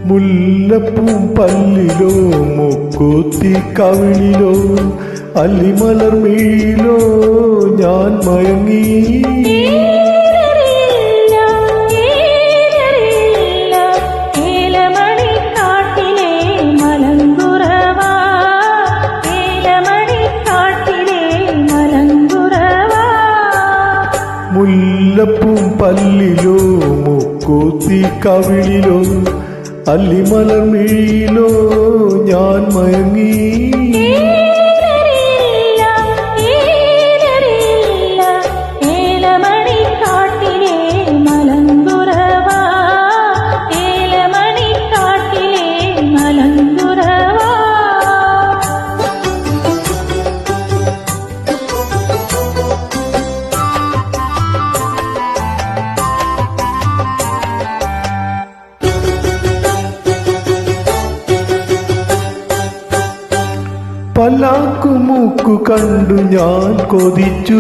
മുല്ലപ്പൂം പല്ലിലോ മുക്കൂത്തി കവിളിലോ അല്ലിമലർമീലോ ഞാൻ മയങ്ങി. മുല്ലപ്പൂം പല്ലിലോ മുക്കൂത്തി കവിളിലോ അല്ലിമലർമീലോ ഞാൻ മയങ്ങി. പല്ലാക്കുമൂക്കു കണ്ടു ഞാൻ കൊതിച്ചു.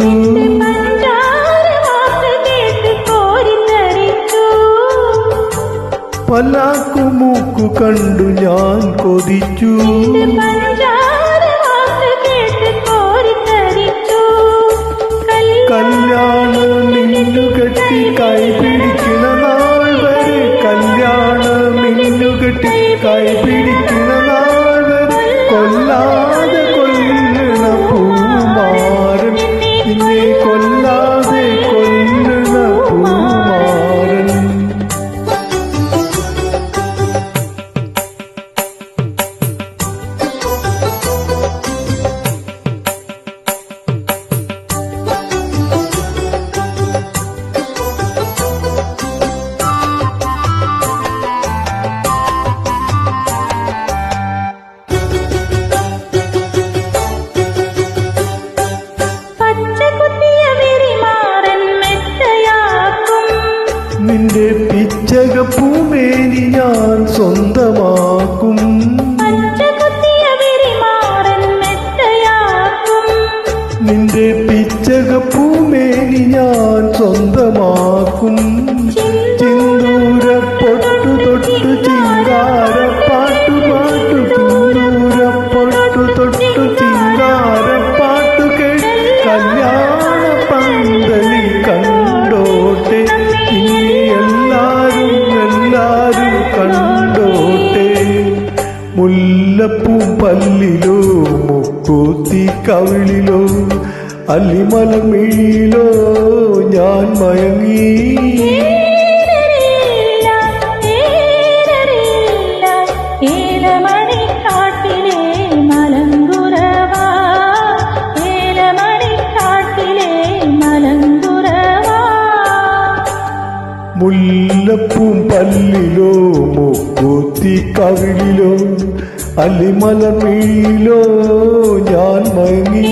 പല്ലാക്കുമൂക്കു കണ്ടു ഞാൻ കൊതിച്ചു. കല്യാണം നിന്നു കെട്ടി കൈ പിടിക്കണ നാൾ വരെ, കല്യാണം നിന്നു കെട്ടി കൈ പിടിക്കണ നാൾ വരെ കൊല്ലാതെ കൊല്ലണ പൂമാരൻ, നിന്നെ കൊല്ലാതെ കൊല്ലണ പൂമാരൻ. നിന്റെ പിച്ചകപ്പൂമേനി ഞാൻ സ്വന്തമാക്കും. നിന്റെ പിച്ചകപ്പൂമേനി ഞാൻ സ്വന്തമാക്കും. ചിന്തൂര പൊട്ടു തൊട്ടു ചിങ്കാര പാട്ടു പാട്ടു, ചിന്തൂര പൊട്ടു തൊട്ടു ചിങ്കാര പാട്ടു കേട്ട് കല്യാണ പന്തലിൽ കണ്ടോട്ടെ, എല്ലാരും കണ്ടോട്ടെ. മുല്ലപ്പൂം പല്ലിലോ മുക്കൂത്തി കവിളിലോ അല്ലിമലർമീലോ ഞാൻ മയങ്ങി. മുല്ലപ്പൂം പല്ലിലോ മുക്കൂത്തി കവിളിലോ അല്ലിമലർമീലോ ഞാൻ മയങ്ങി.